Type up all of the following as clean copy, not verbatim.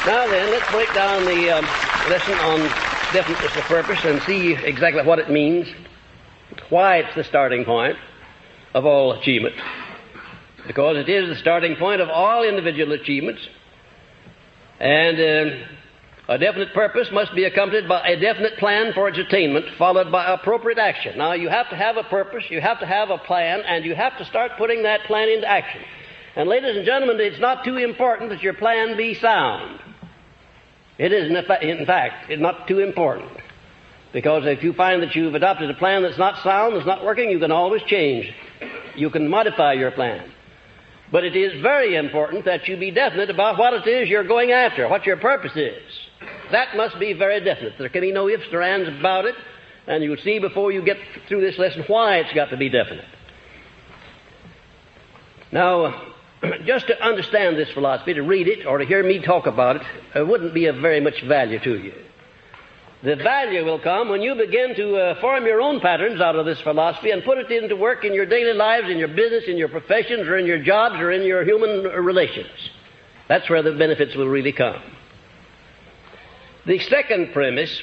Now then, let's break down the lesson on definiteness of purpose and see exactly what it means, why it's the starting point of all achievement. Because it is the starting point of all individual achievements, and a definite purpose must be accompanied by a definite plan for its attainment, followed by appropriate action. Now, you have to have a purpose, you have to have a plan, and you have to start putting that plan into action. And ladies and gentlemen, it's not too important that your plan be sound. It is, in fact, it's not too important. Because if you find that you've adopted a plan that's not sound, that's not working, you can always change. You can modify your plan. But it is very important that you be definite about what it is you're going after, what your purpose is. That must be very definite. There can be no ifs or ands about it, and you'll see before you get through this lesson why it's got to be definite. Now, just to understand this philosophy, to read it or to hear me talk about it, wouldn't be of very much value to you. The value will come when you begin to form your own patterns out of this philosophy and put it into work in your daily lives, in your business, in your professions, or in your jobs, or in your human relations. That's where the benefits will really come. The second premise,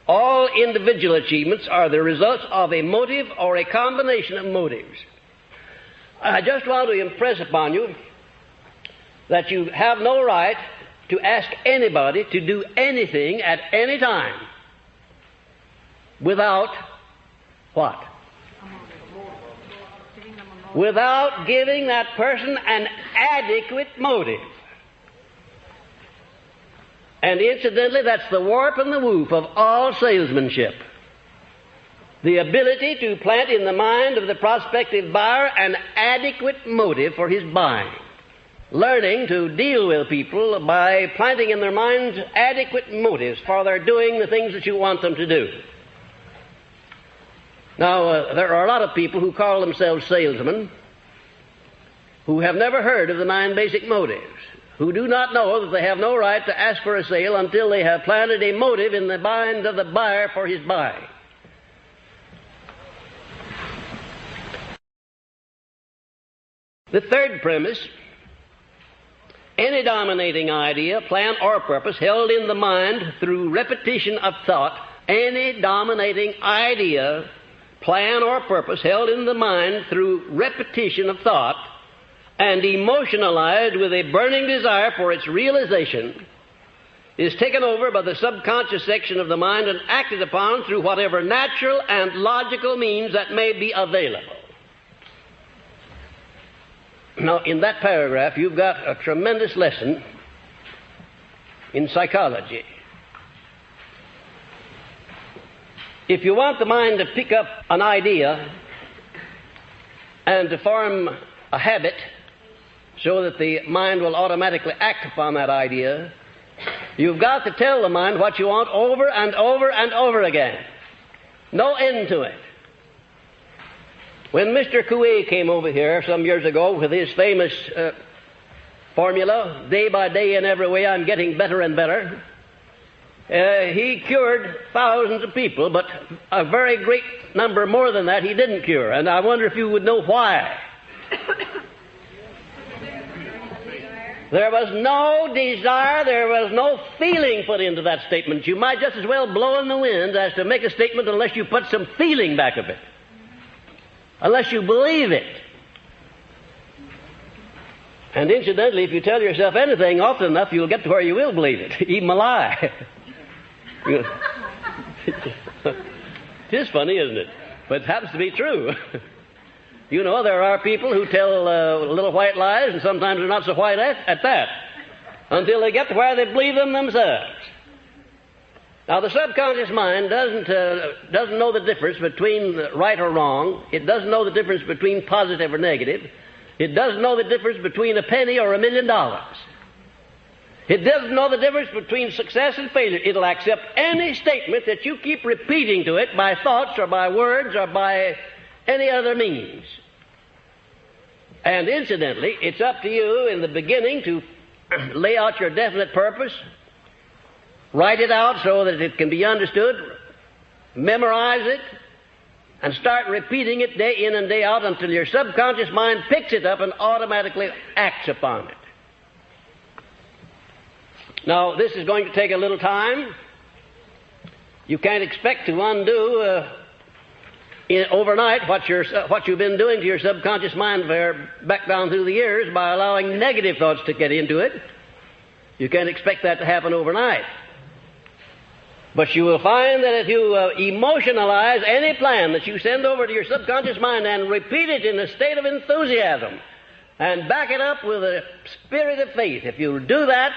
all individual achievements are the results of a motive or a combination of motives. I just want to impress upon you that you have no right to ask anybody to do anything at any time without what? Without giving that person an adequate motive. And incidentally, that's the warp and the woof of all salesmanship. The ability to plant in the mind of the prospective buyer an adequate motive for his buying. Learning to deal with people by planting in their minds adequate motives for their doing the things that you want them to do. Now, there are a lot of people who call themselves salesmen who have never heard of the 9 basic motives, who do not know that they have no right to ask for a sale until they have planted a motive in the mind of the buyer for his buying. The third premise, any dominating idea, plan, or purpose held in the mind through repetition of thought, any dominating idea, plan, or purpose held in the mind through repetition of thought and emotionalized with a burning desire for its realization is taken over by the subconscious section of the mind and acted upon through whatever natural and logical means that may be available. Now, in that paragraph, you've got a tremendous lesson in psychology. If you want the mind to pick up an idea and to form a habit so that the mind will automatically act upon that idea, you've got to tell the mind what you want over and over and over again. No end to it. When Mr. Coué came over here some years ago with his famous formula, day by day in every way I'm getting better and better, he cured thousands of people, but a very great number more than that he didn't cure. And I wonder if you would know why. There was no desire, there was no feeling put into that statement. You might just as well blow in the wind as to make a statement unless you put some feeling back of it. Unless you believe it. And incidentally, if you tell yourself anything often enough, you'll get to where you will believe it, even a lie. It is funny, isn't it? But it happens to be true. You know, there are people who tell little white lies, and sometimes they're not so white at that, until they get to where they believe them themselves. Now, the subconscious mind doesn't know the difference between right or wrong. It doesn't know the difference between positive or negative. It doesn't know the difference between a penny or $1 million. It doesn't know the difference between success and failure. It'll accept any statement that you keep repeating to it by thoughts or by words or by any other means. And incidentally, it's up to you in the beginning to lay out your definite purpose, write it out so that it can be understood, memorize it, and start repeating it day in and day out until your subconscious mind picks it up and automatically acts upon it. Now, this is going to take a little time. You can't expect to undo overnight what you've been doing to your subconscious mind back down through the years by allowing negative thoughts to get into it. You can't expect that to happen overnight. But you will find that if you emotionalize any plan that you send over to your subconscious mind and repeat it in a state of enthusiasm and back it up with a spirit of faith, if you do that,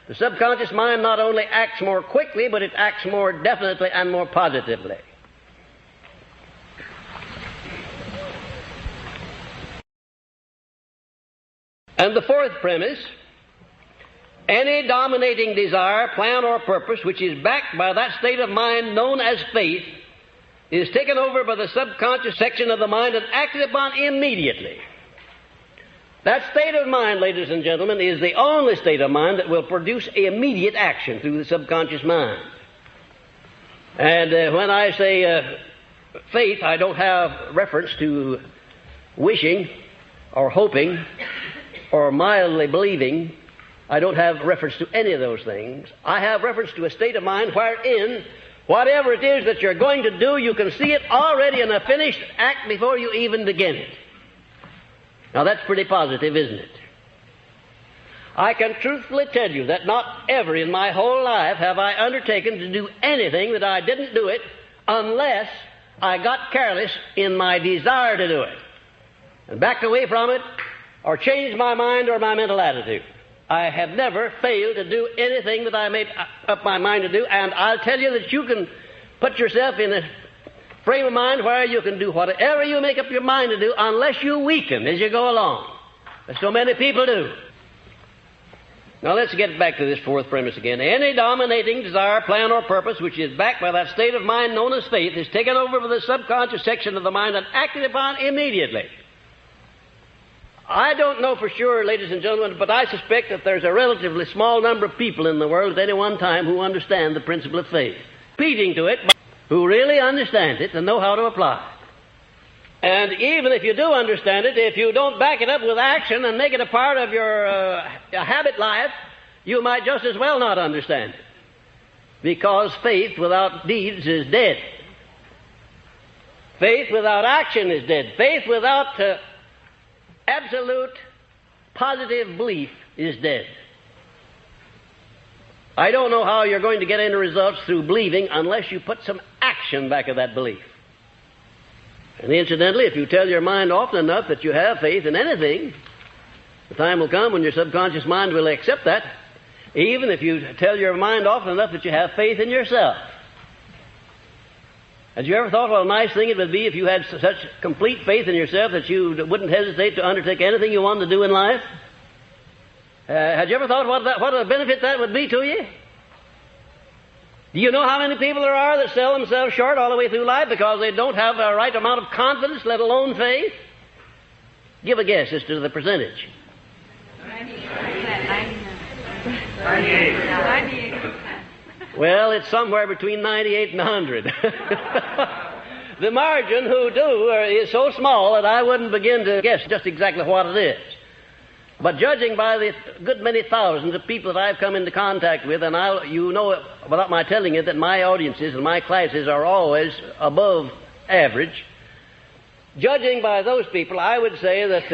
the subconscious mind not only acts more quickly, but it acts more definitely and more positively. And the fourth premise, any dominating desire, plan, or purpose which is backed by that state of mind known as faith is taken over by the subconscious section of the mind and acted upon immediately. That state of mind, ladies and gentlemen, is the only state of mind that will produce immediate action through the subconscious mind. And when I say faith, I don't have reference to wishing or hoping or mildly believing. I don't have reference to any of those things. I have reference to a state of mind wherein whatever it is that you're going to do, you can see it already in a finished act before you even begin it. Now that's pretty positive, isn't it? I can truthfully tell you that not ever in my whole life have I undertaken to do anything that I didn't do it unless I got careless in my desire to do it and backed away from it or changed my mind or my mental attitude. I have never failed to do anything that I made up my mind to do, and I'll tell you that you can put yourself in a frame of mind where you can do whatever you make up your mind to do unless you weaken as you go along, as so many people do. Now let's get back to this fourth premise again. Any dominating desire, plan, or purpose which is backed by that state of mind known as faith is taken over by the subconscious section of the mind and acted upon immediately. I don't know for sure, ladies and gentlemen, but I suspect that there's a relatively small number of people in the world at any one time who understand the principle of faith, repeating to it, who really understand it and know how to apply it. And even if you do understand it, if you don't back it up with action and make it a part of your habit life, you might just as well not understand it. Because faith without deeds is dead. Faith without action is dead. Faith without absolute positive belief is dead. I don't know how you're going to get any results through believing unless you put some action back of that belief. And incidentally, if you tell your mind often enough that you have faith in anything, the time will come when your subconscious mind will accept that, even if you tell your mind often enough that you have faith in yourself. Had you ever thought what a nice thing it would be if you had such complete faith in yourself that you wouldn't hesitate to undertake anything you wanted to do in life? Had you ever thought what a benefit that would be to you? Do you know how many people there are that sell themselves short all the way through life because they don't have the right amount of confidence, let alone faith? Give a guess as to the percentage. 98%. Well, it's somewhere between 98 and 100. The margin who do is so small that I wouldn't begin to guess just exactly what it is. But judging by the good many thousands of people that I've come into contact with, and you know without my telling you that my audiences and my classes are always above average, judging by those people, I would say that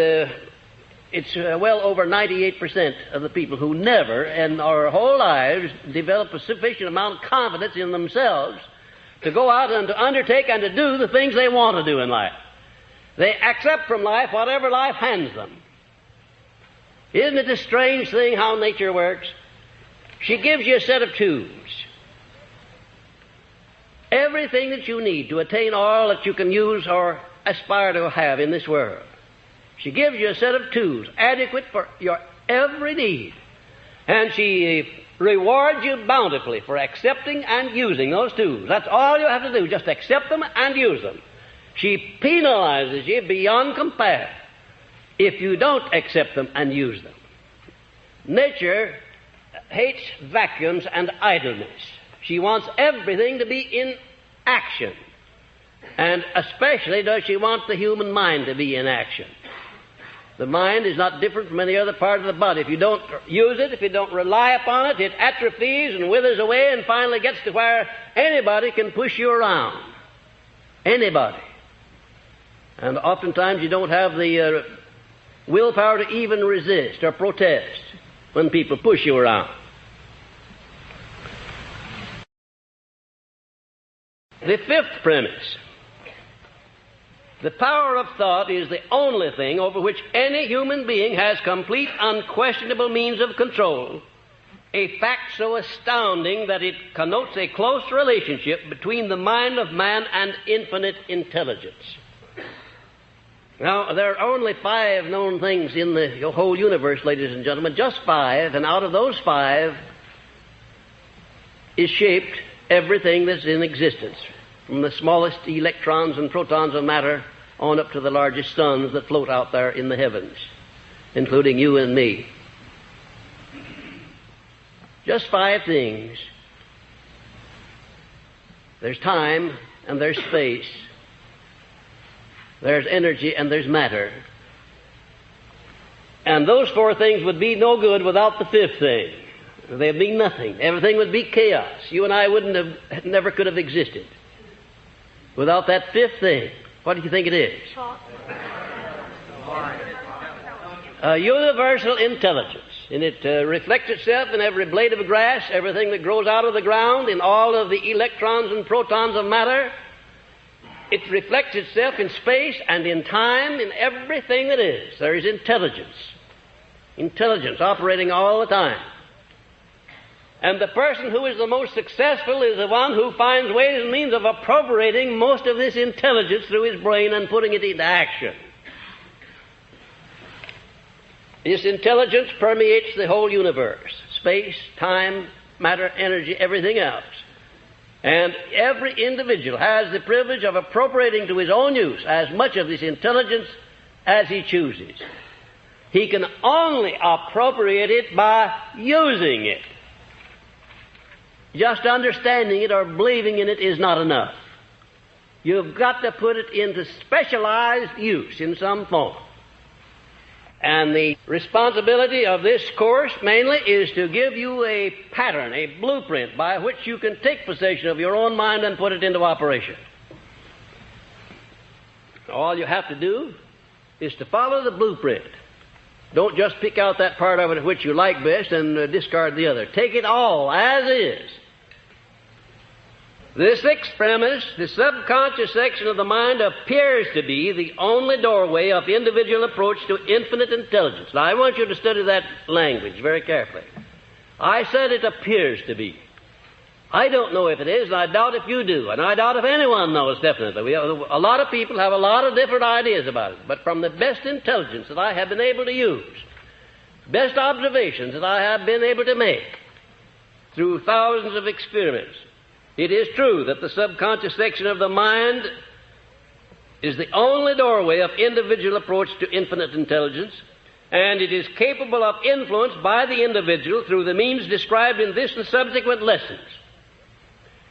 it's well over 98% of the people who never in our whole lives develop a sufficient amount of confidence in themselves to go out and to undertake and to do the things they want to do in life. They accept from life whatever life hands them. Isn't it a strange thing how nature works? She gives you a set of tools. Everything that you need to attain all that you can use or aspire to have in this world. She gives you a set of tools adequate for your every need. And she rewards you bountifully for accepting and using those tools. That's all you have to do, just accept them and use them. She penalizes you beyond compare if you don't accept them and use them. Nature hates vacuums and idleness. She wants everything to be in action. And especially does she want the human mind to be in action. The mind is not different from any other part of the body. If you don't use it, if you don't rely upon it, it atrophies and withers away and finally gets to where anybody can push you around. Anybody. And oftentimes you don't have the willpower to even resist or protest when people push you around. The fifth premise. The power of thought is the only thing over which any human being has complete, unquestionable means of control, a fact so astounding that it connotes a close relationship between the mind of man and infinite intelligence. Now, there are only 5 known things in the whole universe, ladies and gentlemen, just 5, and out of those 5 is shaped everything that's in existence, from the smallest electrons and protons of matter on up to the largest suns that float out there in the heavens, including you and me. Just 5 things. There's time and there's space. There's energy and there's matter. And those 4 things would be no good without the 5th thing. They'd be nothing. Everything would be chaos. You and I never could have existed without that 5th thing. What do you think it is? A universal intelligence. And it reflects itself in every blade of grass, everything that grows out of the ground, in all of the electrons and protons of matter. It reflects itself in space and in time, in everything that is. There is intelligence. Intelligence operating all the time. And the person who is the most successful is the one who finds ways and means of appropriating most of this intelligence through his brain and putting it into action. This intelligence permeates the whole universe. Space, time, matter, energy, everything else. And every individual has the privilege of appropriating to his own use as much of this intelligence as he chooses. He can only appropriate it by using it. Just understanding it or believing in it is not enough. You've got to put it into specialized use in some form. And the responsibility of this course mainly is to give you a pattern, a blueprint by which you can take possession of your own mind and put it into operation. All you have to do is to follow the blueprint. Don't just pick out that part of it which you like best and discard the other. Take it all as is. The 6th premise, the subconscious section of the mind appears to be the only doorway of individual approach to infinite intelligence. Now, I want you to study that language very carefully. I said it appears to be. I don't know if it is, and I doubt if you do, and I doubt if anyone knows definitely. A lot of people have a lot of different ideas about it, but from the best intelligence that I have been able to use, best observations that I have been able to make through thousands of experiments, it is true that the subconscious section of the mind is the only doorway of individual approach to infinite intelligence, and it is capable of influence by the individual through the means described in this and subsequent lessons.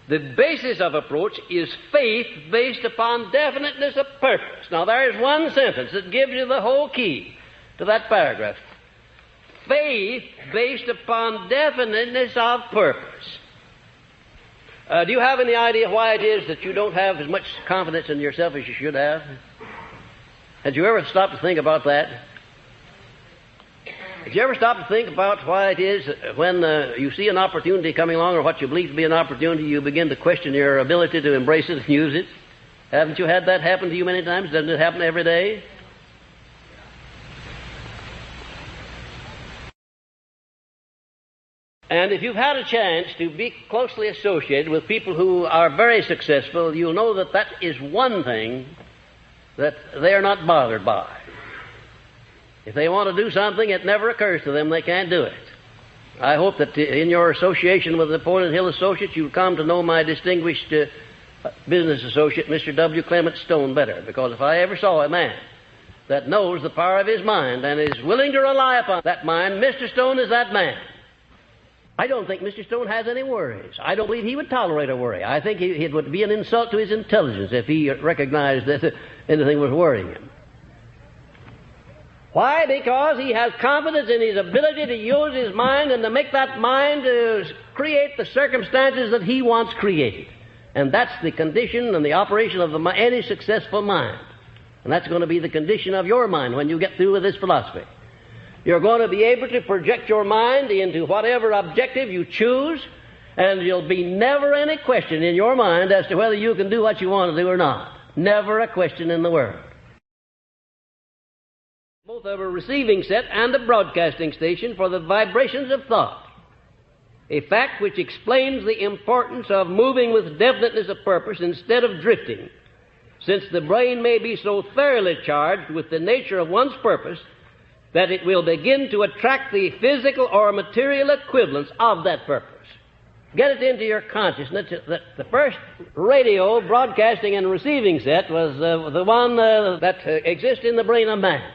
The basis of approach is faith based upon definiteness of purpose. Now, there is one sentence that gives you the whole key to that paragraph. Faith based upon definiteness of purpose. Do you have any idea why it is that you don't have as much confidence in yourself as you should have? Had you ever stopped to think about that? Did you ever stop to think about why it is that when you see an opportunity coming along or what you believe to be an opportunity, you begin to question your ability to embrace it and use it? Haven't you had that happen to you many times? Doesn't it happen every day? And if you've had a chance to be closely associated with people who are very successful, you'll know that that is one thing that they're not bothered by. If they want to do something, it never occurs to them they can't do it. I hope that in your association with Napoleon Hill Associates, you'll come to know my distinguished business associate, Mr. W. Clement Stone, better, because if I ever saw a man that knows the power of his mind and is willing to rely upon that mind, Mr. Stone is that man. I don't think Mr. Stone has any worries. I don't believe he would tolerate a worry. I think it would be an insult to his intelligence if he recognized that anything was worrying him. Why? Because he has confidence in his ability to use his mind and to make that mind to create the circumstances that he wants created. And that's the condition and the operation of any successful mind. And that's going to be the condition of your mind when you get through with this philosophy. You're going to be able to project your mind into whatever objective you choose, and there'll be never any question in your mind as to whether you can do what you want to do or not. Never a question in the world. Both of a receiving set and a broadcasting station for the vibrations of thought, a fact which explains the importance of moving with definiteness of purpose instead of drifting, since the brain may be so thoroughly charged with the nature of one's purpose that it will begin to attract the physical or material equivalents of that purpose. Get it into your consciousness that the first radio broadcasting and receiving set was the one that exists in the brain of man.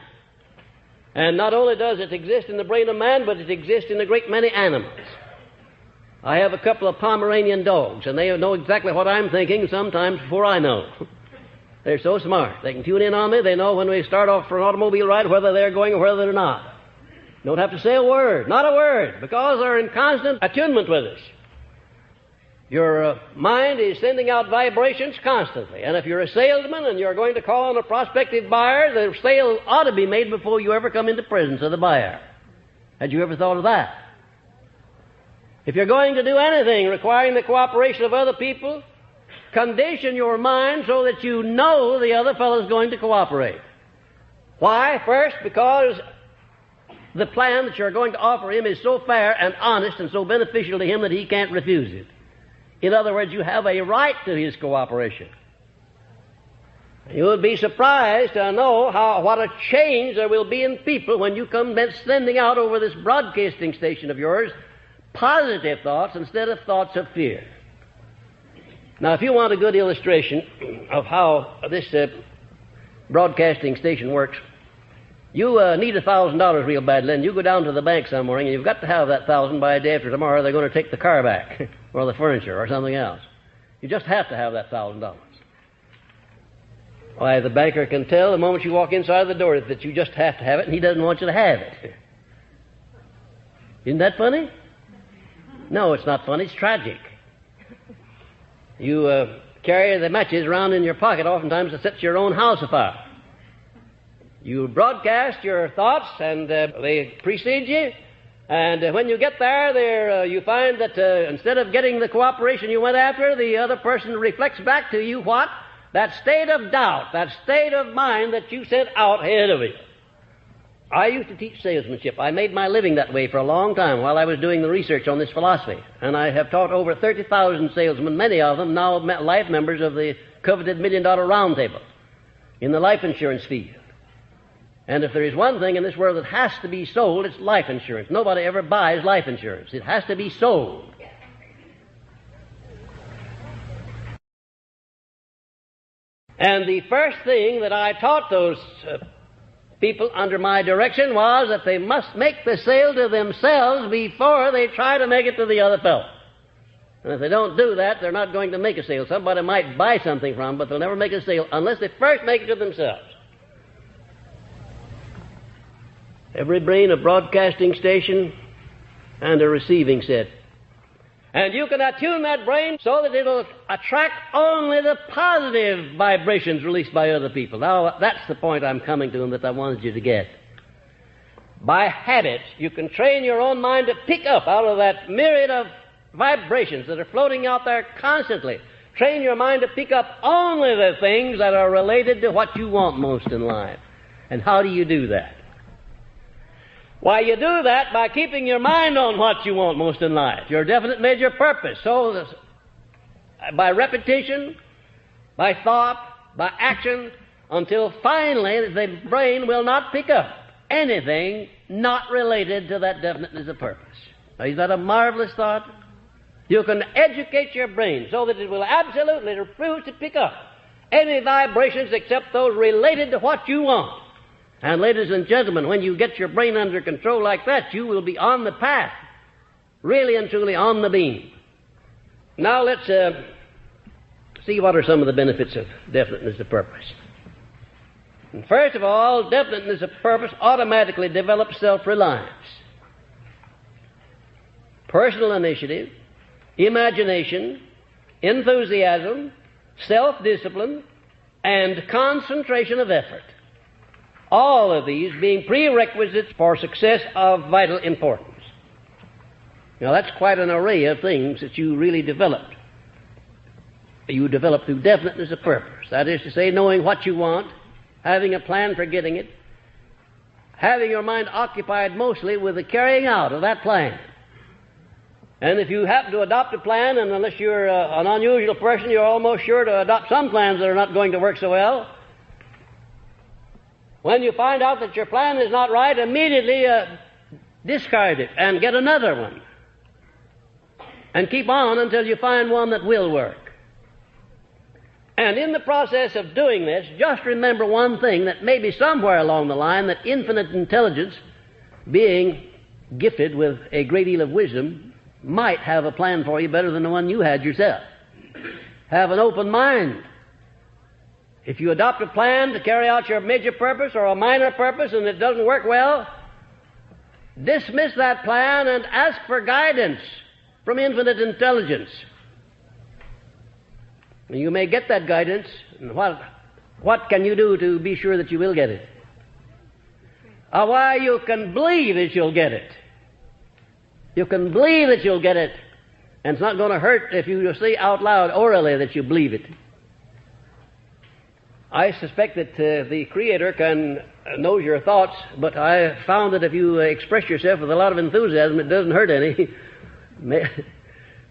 And not only does it exist in the brain of man, but it exists in a great many animals. I have a couple of Pomeranian dogs, and they know exactly what I'm thinking sometimes before I know. They're so smart. They can tune in on me. They know when we start off for an automobile ride whether they're going or whether they're not. Don't have to say a word, not a word, because they're in constant attunement with us. Your mind is sending out vibrations constantly. And if you're a salesman and you're going to call on a prospective buyer, the sale ought to be made before you ever come into presence of the buyer. Had you ever thought of that? If you're going to do anything requiring the cooperation of other people, condition your mind so that you know the other fellow's going to cooperate. Why? First, because the plan that you're going to offer him is so fair and honest and so beneficial to him that he can't refuse it. In other words, you have a right to his cooperation. You would be surprised to know what a change there will be in people when you come sending out over this broadcasting station of yours positive thoughts instead of thoughts of fear. Now, if you want a good illustration of how this broadcasting station works, you need $1,000 real badly, and you go down to the bank some morning, and you've got to have that $1,000 by the day after tomorrow. They're going to take the car back, or the furniture, or something else. You just have to have that $1,000. Why, the banker can tell the moment you walk inside the door that you just have to have it, and he doesn't want you to have it. Isn't that funny? No, it's not funny. It's tragic. You carry the matches around in your pocket oftentimes to set your own house afire. You broadcast your thoughts, and they precede you. And when you get there, you find that instead of getting the cooperation you went after, the other person reflects back to you what? That state of doubt, that state of mind that you sent out ahead of you. I used to teach salesmanship. I made my living that way for a long time while I was doing the research on this philosophy. And I have taught over 30,000 salesmen, many of them now life members of the coveted $1 Million Roundtable in the life insurance field. And if there is one thing in this world that has to be sold, it's life insurance. Nobody ever buys life insurance. It has to be sold. And the first thing that I taught those people under my direction was that they must make the sale to themselves before they try to make it to the other fellow. And if they don't do that, they're not going to make a sale. Somebody might buy something from them, but they'll never make a sale unless they first make it to themselves. Every brain a broadcasting station and a receiving set. And you can attune that brain so that it'll attract only the positive vibrations released by other people. Now, that's the point I'm coming to and that I wanted you to get. By habit, you can train your own mind to pick up out of that myriad of vibrations that are floating out there constantly. Train your mind to pick up only the things that are related to what you want most in life. And how do you do that? Why, you do that by keeping your mind on what you want most in life, your definite major purpose. So, by repetition, by thought, by action, until finally the brain will not pick up anything not related to that definiteness of purpose. Now, is that a marvelous thought? You can educate your brain so that it will absolutely refuse to pick up any vibrations except those related to what you want. And ladies and gentlemen, when you get your brain under control like that, you will be on the path, really and truly on the beam. Now let's see what are some of the benefits of definiteness of purpose. And first of all, definiteness of purpose automatically develops self-reliance, personal initiative, imagination, enthusiasm, self-discipline, and concentration of effort. All of these being prerequisites for success of vital importance. Now, that's quite an array of things that you really developed. You develop through definiteness of purpose. That is to say, knowing what you want, having a plan for getting it, having your mind occupied mostly with the carrying out of that plan. And if you happen to adopt a plan, and unless you're an unusual person, you're almost sure to adopt some plans that are not going to work so well. When you find out that your plan is not right, immediately discard it and get another one. And keep on until you find one that will work. And in the process of doing this, just remember one thing, that maybe somewhere along the line that infinite intelligence, being gifted with a great deal of wisdom, might have a plan for you better than the one you had yourself. Have an open mind. If you adopt a plan to carry out your major purpose or a minor purpose and it doesn't work well, dismiss that plan and ask for guidance from infinite intelligence. And you may get that guidance, and what can you do to be sure that you will get it? Why, you can believe that you'll get it. You can believe that you'll get it, and it's not going to hurt if you say out loud orally that you believe it. I suspect that the Creator knows your thoughts, but I found that if you express yourself with a lot of enthusiasm, it doesn't hurt any.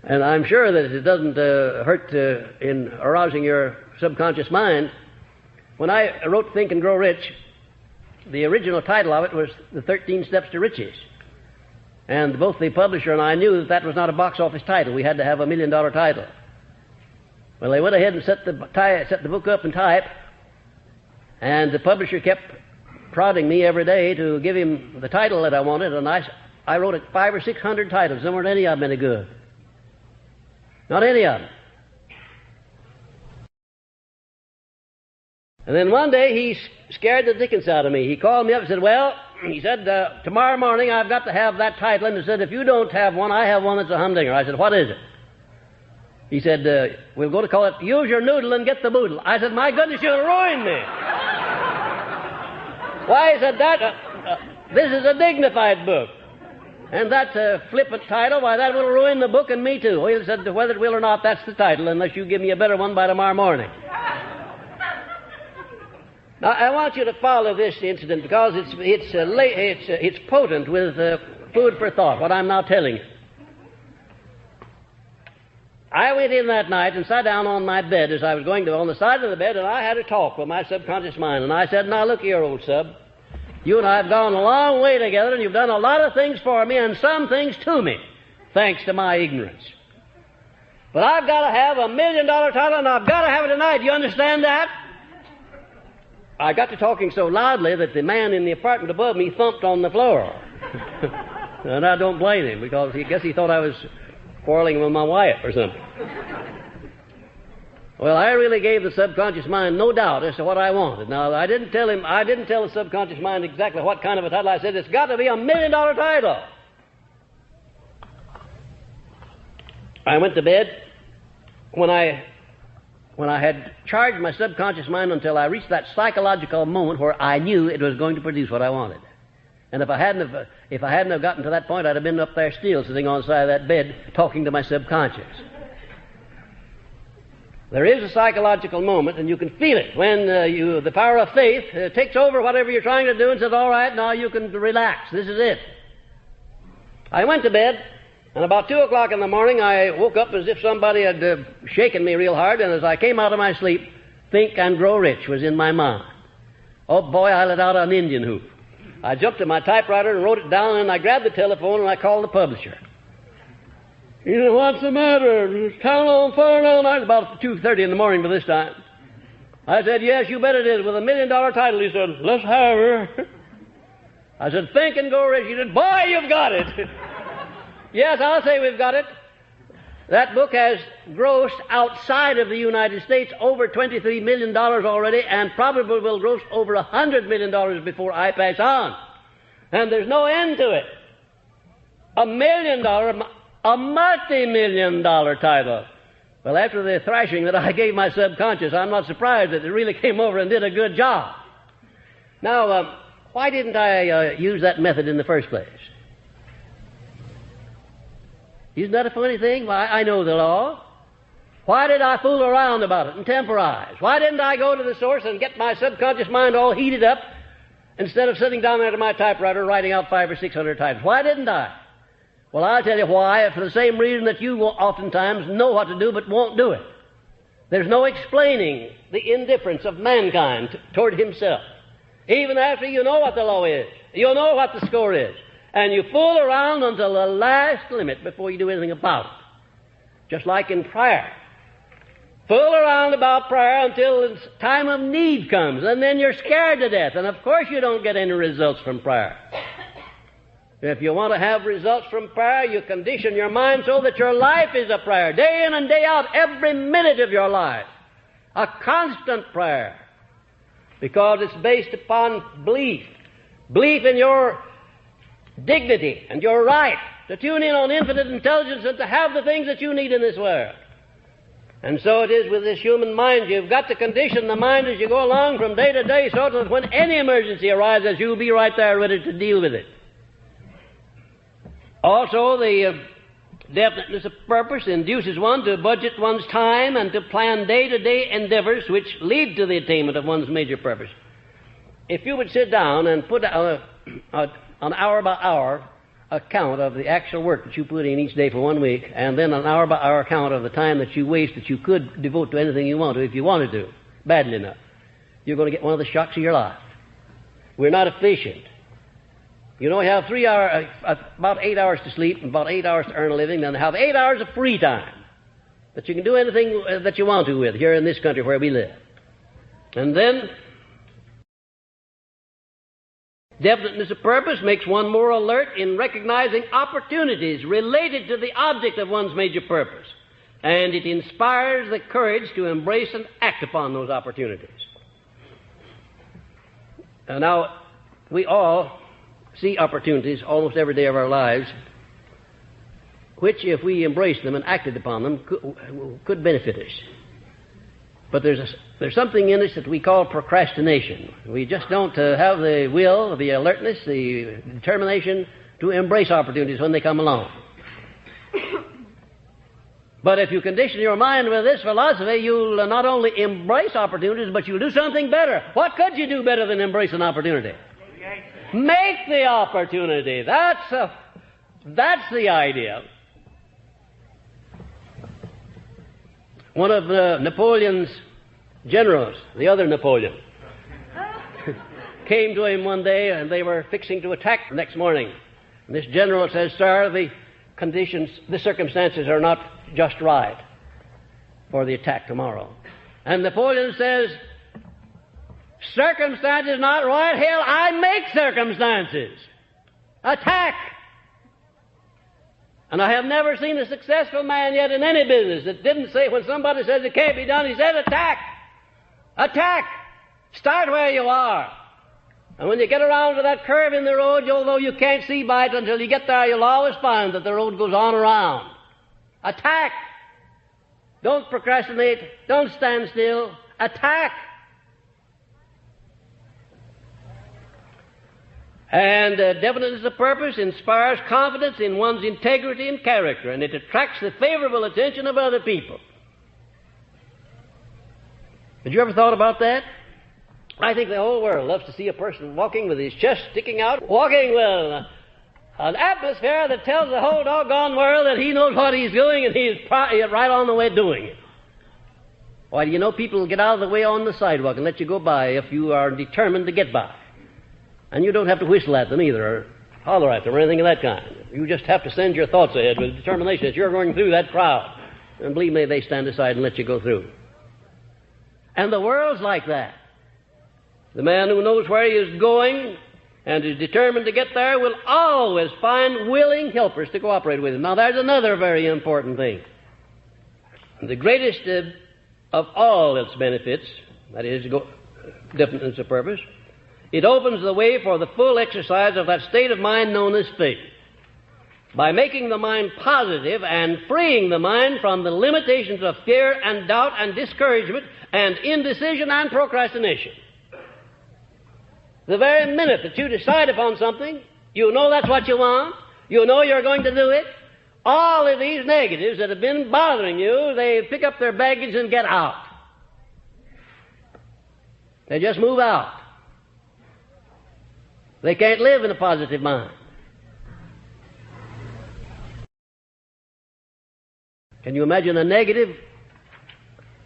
And I'm sure that it doesn't hurt in arousing your subconscious mind. When I wrote Think and Grow Rich, the original title of it was The 13 Steps to Riches. And both the publisher and I knew that that was not a box office title. We had to have $1 million title. Well, they went ahead and set the book up in type, and the publisher kept prodding me every day to give him the title that I wanted, and I wrote 500 or 600 titles. There weren't any of them any good. Not any of them. And then one day he scared the dickens out of me. He called me up and said, well, he said, tomorrow morning I've got to have that title. And he said, if you don't have one, I have one that's a humdinger. I said, what is it? He said, we're going to call it Use Your Noodle and Get the Boodle. I said, my goodness, you'll ruin me. Why, he said, this is a dignified book. And that's a flippant title. Why, that will ruin the book and me too. Well, he said, whether it will or not, that's the title, unless you give me a better one by tomorrow morning. Now, I want you to follow this incident because it's potent with food for thought, what I'm now telling you. I went in that night and sat down on my bed as I was going to, on the side of the bed, and I had a talk with my subconscious mind. And I said, now look here, old sub. You and I have gone a long way together, and you've done a lot of things for me and some things to me, thanks to my ignorance. But I've got to have $1 million title, and I've got to have it tonight. Do you understand that? I got to talking so loudly that the man in the apartment above me thumped on the floor. And I don't blame him, because I guess he thought I was quarreling with my wife or something. Well, I really gave the subconscious mind no doubt as to what I wanted. Now, I didn't tell the subconscious mind exactly what kind of a title. I said, it's got to be $1 million title. I went to bed. When I had charged my subconscious mind until I reached that psychological moment where I knew it was going to produce what I wanted. And if I hadn't have gotten to that point, I'd have been up there still, sitting on the side of that bed, talking to my subconscious. There is a psychological moment, and you can feel it when the power of faith takes over whatever you're trying to do and says, all right, now you can relax. This is it. I went to bed, and about 2 o'clock in the morning, I woke up as if somebody had shaken me real hard, and as I came out of my sleep, Think and Grow Rich was in my mind. Oh, boy, I let out an Indian hoop. I jumped to my typewriter and wrote it down, and I grabbed the telephone, and I called the publisher. He said, what's the matter? Is town on fire now? It was about 2:30 in the morning by this time. I said, yes, you bet it is, with $1 million title. He said, let's have her. I said, Think and Grow Rich. He said, boy, you've got it. Yes, I'll say we've got it. That book has grossed outside of the United States over $23 million already, and probably will gross over $100 million before I pass on. And there's no end to it. $1 million, a multi-million dollar title. Well, after the thrashing that I gave my subconscious, I'm not surprised that it really came over and did a good job. Now, why didn't I use that method in the first place? Isn't that a funny thing? Why, I know the law. Why did I fool around about it and temporize? Why didn't I go to the source and get my subconscious mind all heated up instead of sitting down there at my typewriter writing out 500 or 600 titles? Why didn't I? Well, I'll tell you why. For the same reason that you will oftentimes know what to do but won't do it. There's no explaining the indifference of mankind toward himself. Even after you know what the law is, you know what the score is, and you fool around until the last limit before you do anything about it. Just like in prayer. Fool around about prayer until the time of need comes, and then you're scared to death, and of course you don't get any results from prayer. If you want to have results from prayer, you condition your mind so that your life is a prayer, day in and day out, every minute of your life. A constant prayer. Because it's based upon belief. Belief in your dignity and your right to tune in on infinite intelligence and to have the things that you need in this world. And so it is with this human mind. You've got to condition the mind as you go along from day to day so that when any emergency arises, you'll be right there ready to deal with it. Also, the definiteness of purpose induces one to budget one's time and to plan day-to-day endeavors which lead to the attainment of one's major purpose. If you would sit down and put an hour-by-hour account of the actual work that you put in each day for 1 week, and then an hour-by-hour account of the time that you waste that you could devote to anything you want to if you wanted to, badly enough, you're going to get one of the shocks of your life. We're not efficient. You know, you have about 8 hours to sleep and about 8 hours to earn a living, then have 8 hours of free time that you can do anything that you want to with here in this country where we live. And then definiteness of purpose makes one more alert in recognizing opportunities related to the object of one's major purpose, and it inspires the courage to embrace and act upon those opportunities. Now, we all see opportunities almost every day of our lives, which, if we embraced them and acted upon them, could benefit us. But there's something in us that we call procrastination. We just don't have the will, the alertness, the determination to embrace opportunities when they come along. But if you condition your mind with this philosophy, you'll not only embrace opportunities, but you'll do something better. What could you do better than embrace an opportunity? Make the opportunity. That's the idea. One of Napoleon's generals, the other Napoleon, came to him one day, and they were fixing to attack the next morning. And this general says, "Sir, the circumstances are not just right for the attack tomorrow." And Napoleon says, "Circumstances not right? Hell, I make circumstances. Attack." And I have never seen a successful man yet in any business that didn't say, when somebody says it can't be done, he said, "Attack! Attack! Start where you are." And when you get around to that curve in the road, although you can't see by it until you get there, you'll always find that the road goes on around. Attack! Don't procrastinate. Don't stand still. Attack! And definiteness of purpose inspires confidence in one's integrity and character, and it attracts the favorable attention of other people. Have you ever thought about that? I think the whole world loves to see a person walking with his chest sticking out, walking with an atmosphere that tells the whole doggone world that he knows what he's doing and he's right on the way doing it. Why, do you know people will get out of the way on the sidewalk and let you go by if you are determined to get by. And you don't have to whistle at them either, or holler at them, or anything of that kind. You just have to send your thoughts ahead with determination that you're going through that crowd. And believe me, they stand aside and let you go through. And the world's like that. The man who knows where he is going and is determined to get there will always find willing helpers to cooperate with him. Now, there's another very important thing. The greatest of all its benefits, that is, definiteness of purpose, it opens the way for the full exercise of that state of mind known as faith, by making the mind positive and freeing the mind from the limitations of fear and doubt and discouragement and indecision and procrastination. The very minute that you decide upon something, you know that's what you want, you know you're going to do it, all of these negatives that have been bothering you, they pick up their baggage and get out. They just move out. They can't live in a positive mind. Can you imagine a negative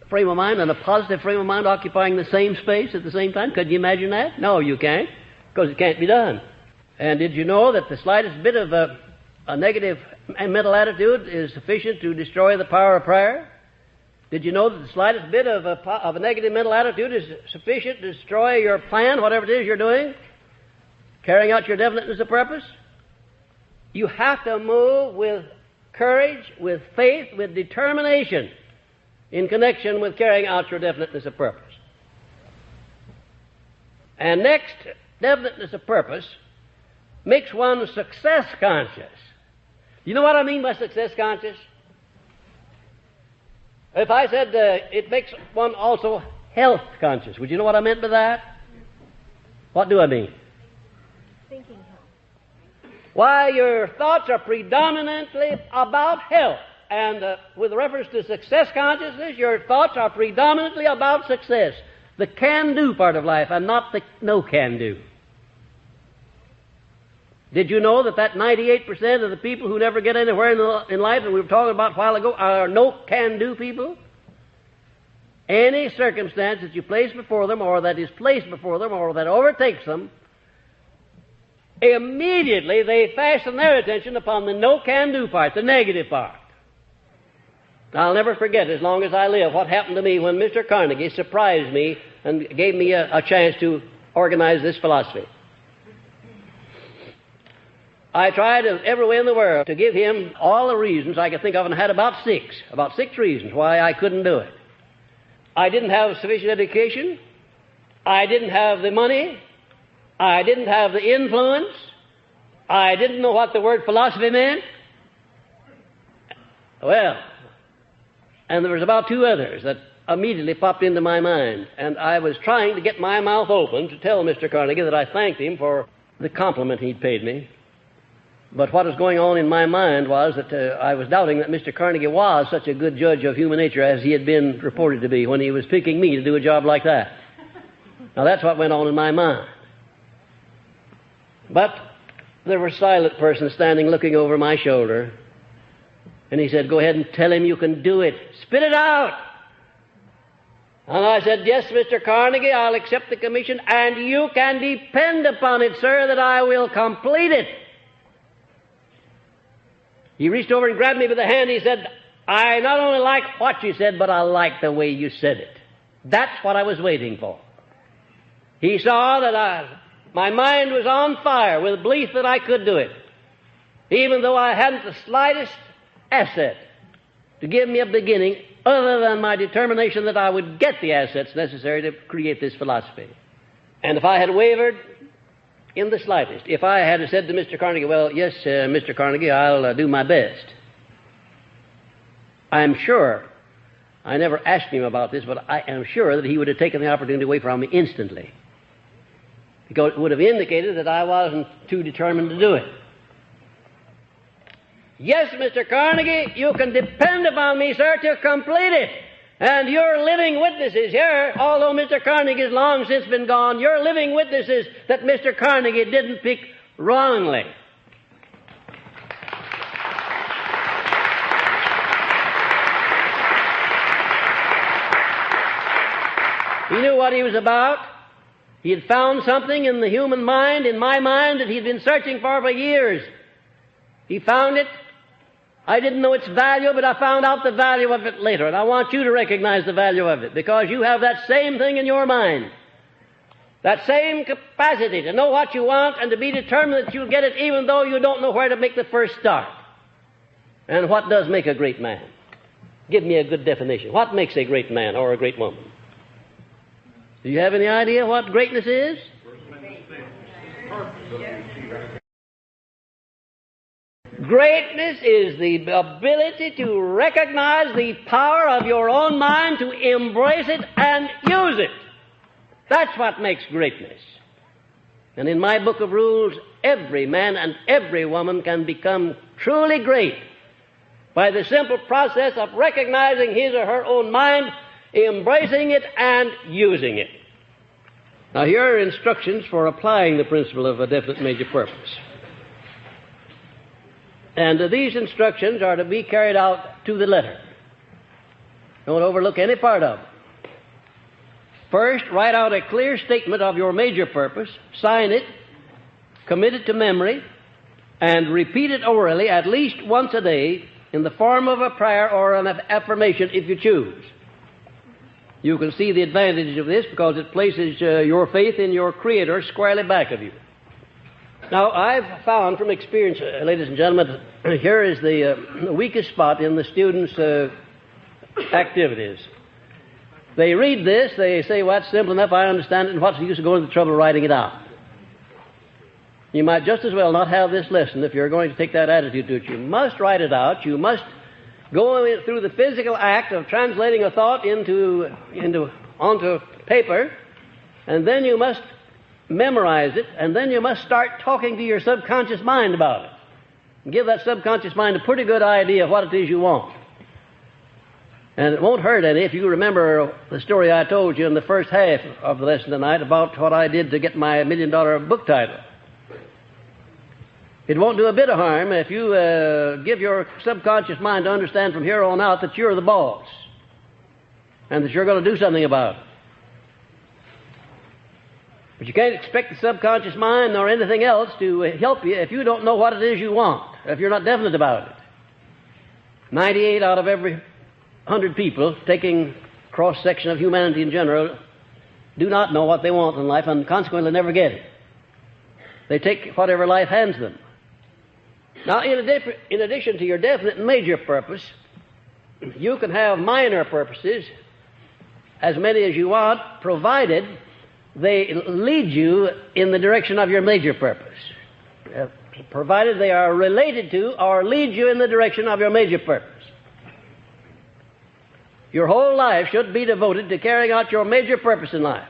frame of mind and a positive frame of mind occupying the same space at the same time? Could you imagine that? No, you can't, because it can't be done. And did you know that the slightest bit of a negative mental attitude is sufficient to destroy the power of prayer? Did you know that the slightest bit of a negative mental attitude is sufficient to destroy your plan, whatever it is you're doing, carrying out your definiteness of purpose? You have to move with courage, with faith, with determination in connection with carrying out your definiteness of purpose. And next, definiteness of purpose makes one success conscious. You know what I mean by success conscious? If I said it makes one also health conscious, would you know what I meant by that? What do I mean? Thinking health. Why, your thoughts are predominantly about health. And with reference to success consciousness, your thoughts are predominantly about success. The can-do part of life and not the no-can-do. Did you know that 98% of the people who never get anywhere in life, that we were talking about a while ago, are no-can-do people? Any circumstance that you place before them, or that is placed before them, or that overtakes them, immediately they fasten their attention upon the no-can-do part, the negative part. I'll never forget, as long as I live, what happened to me when Mr. Carnegie surprised me and gave me a chance to organize this philosophy. I tried every way in the world to give him all the reasons I could think of, and had about six reasons why I couldn't do it. I didn't have sufficient education. I didn't have the money. I didn't have the influence. I didn't know what the word philosophy meant. Well, and there was about two others that immediately popped into my mind, and I was trying to get my mouth open to tell Mr. Carnegie that I thanked him for the compliment he'd paid me. But what was going on in my mind was that I was doubting that Mr. Carnegie was such a good judge of human nature as he had been reported to be when he was picking me to do a job like that. Now that's what went on in my mind. But there was a silent person standing looking over my shoulder, and he said, "Go ahead and tell him you can do it. Spit it out." And I said, "Yes, Mr. Carnegie, I'll accept the commission, and you can depend upon it, sir, that I will complete it." He reached over and grabbed me by the hand. He said, "I not only like what you said, but I like the way you said it." That's what I was waiting for. He saw that my mind was on fire with belief that I could do it, even though I hadn't the slightest asset to give me a beginning other than my determination that I would get the assets necessary to create this philosophy. And if I had wavered in the slightest, if I had said to Mr. Carnegie, "Well, yes, Mr. Carnegie, I'll do my best," I'm sure, I never asked him about this, but I am sure that he would have taken the opportunity away from me instantly, because it would have indicated that I wasn't too determined to do it. "Yes, Mr. Carnegie, you can depend upon me, sir, to complete it. And you're living witnesses here, although Mr. Carnegie has long since been gone, you're living witnesses that Mr. Carnegie didn't pick wrongly." He knew what he was about. He had found something in the human mind, in my mind, that he'd been searching for years. He found it. I didn't know its value, but I found out the value of it later. And I want you to recognize the value of it, because you have that same thing in your mind. That same capacity to know what you want and to be determined that you'll get it even though you don't know where to make the first start. And what does make a great man? Give me a good definition. What makes a great man or a great woman? Do you have any idea what greatness is? Greatness is the ability to recognize the power of your own mind, to embrace it and use it. That's what makes greatness. And in my book of rules, every man and every woman can become truly great by the simple process of recognizing his or her own mind, embracing it, and using it. Now, here are instructions for applying the principle of a definite major purpose. And these instructions are to be carried out to the letter. Don't overlook any part of it. First, write out a clear statement of your major purpose, sign it, commit it to memory, and repeat it orally at least once a day in the form of a prayer or an affirmation if you choose. You can see the advantage of this because it places your faith in your Creator squarely back of you. Now, I've found from experience, ladies and gentlemen, here is the weakest spot in the students' activities. They read this, they say, well, that's simple enough, I understand it, and what's the use of going to the trouble of writing it out? You might just as well not have this lesson if you're going to take that attitude to it. You must write it out. You must go through the physical act of translating a thought onto paper, and then you must memorize it, and then you must start talking to your subconscious mind about it. And give that subconscious mind a pretty good idea of what it is you want. And it won't hurt any if you remember the story I told you in the first half of the lesson tonight about what I did to get my $1 million book title. It won't do a bit of harm if you give your subconscious mind to understand from here on out that you're the boss and that you're going to do something about it. But you can't expect the subconscious mind nor anything else to help you if you don't know what it is you want, if you're not definite about it. 98 out of every 100 people, taking cross-section of humanity in general, do not know what they want in life and consequently never get it. They take whatever life hands them. Now, in addition to your definite and major purpose, you can have minor purposes, as many as you want, provided they lead you in the direction of your major purpose. Provided they are related to or lead you in the direction of your major purpose. Your whole life should be devoted to carrying out your major purpose in life.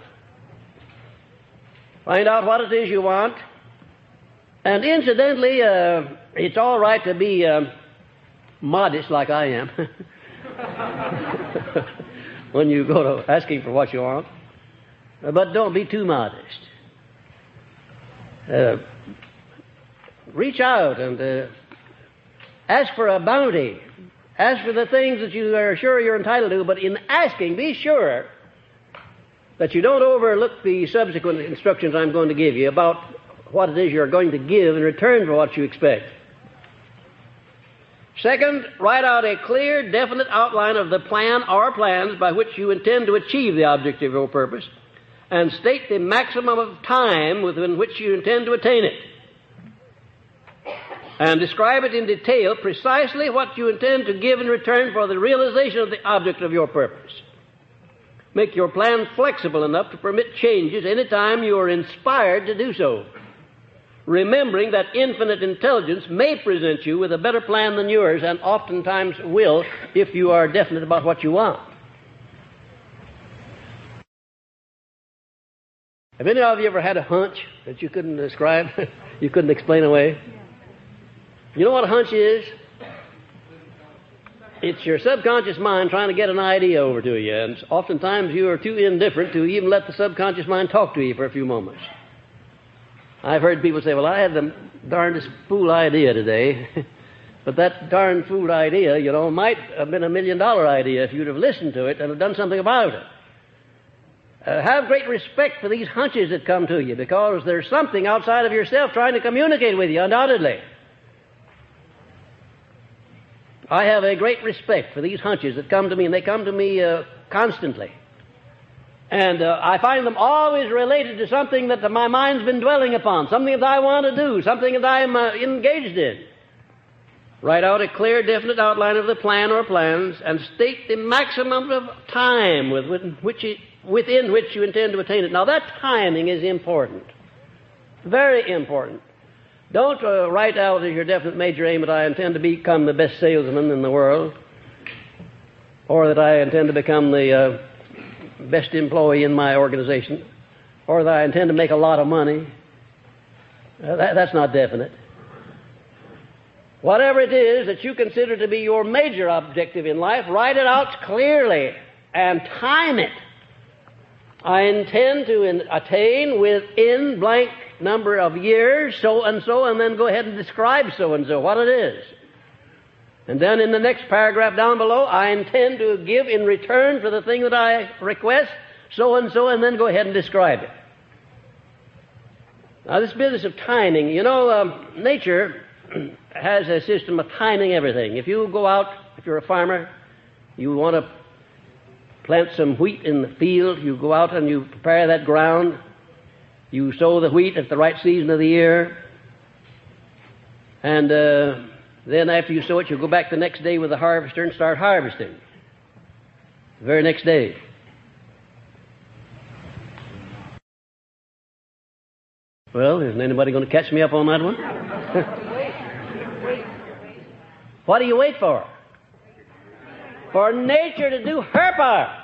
Find out what it is you want. And incidentally, it's all right to be modest like I am when you go to asking for what you want. But don't be too modest. Reach out and ask for a bounty. Ask for the things that you are sure you're entitled to, but in asking, be sure that you don't overlook the subsequent instructions I'm going to give you about what it is you're going to give in return for what you expect. Second, write out a clear, definite outline of the plan or plans by which you intend to achieve the object of your purpose, and state the maximum of time within which you intend to attain it. And describe it in detail precisely what you intend to give in return for the realization of the object of your purpose. Make your plan flexible enough to permit changes any time you are inspired to do so, remembering that infinite intelligence may present you with a better plan than yours, and oftentimes will if you are definite about what you want. Have any of you ever had a hunch that you couldn't describe, you couldn't explain away? You know what a hunch is? It's your subconscious mind trying to get an idea over to you, and oftentimes you are too indifferent to even let the subconscious mind talk to you for a few moments. I've heard people say, well, I had the darndest fool idea today, but that darn fool idea, might have been $1 million idea if you'd have listened to it and have done something about it. Have great respect for these hunches that come to you, because there's something outside of yourself trying to communicate with you, undoubtedly. I have a great respect for these hunches that come to me, and they come to me constantly. And I find them always related to something that my mind's been dwelling upon, something that I want to do, something that I'm engaged in. Write out a clear, definite outline of the plan or plans and state the maximum of time within which you intend to attain it. Now, that timing is important. Very important. Don't write out as your definite major aim that I intend to become the best salesman in the world, or that I intend to become the best employee in my organization, or that I intend to make a lot of money. That's not definite. Whatever it is that you consider to be your major objective in life, write it out clearly and time it. I intend to attain within blank number of years so and so, and then go ahead and describe so and so, what it is. And then in the next paragraph down below, I intend to give in return for the thing that I request so and so, and then go ahead and describe it. Now, this business of timing, nature has a system of timing everything. If you go out, if you're a farmer, you want to plant some wheat in the field, you go out and you prepare that ground, you sow the wheat at the right season of the year, and then after you sow it, you go back the next day with the harvester and start harvesting. The very next day. Well, isn't anybody going to catch me up on that one? What do you wait for? For nature to do her part.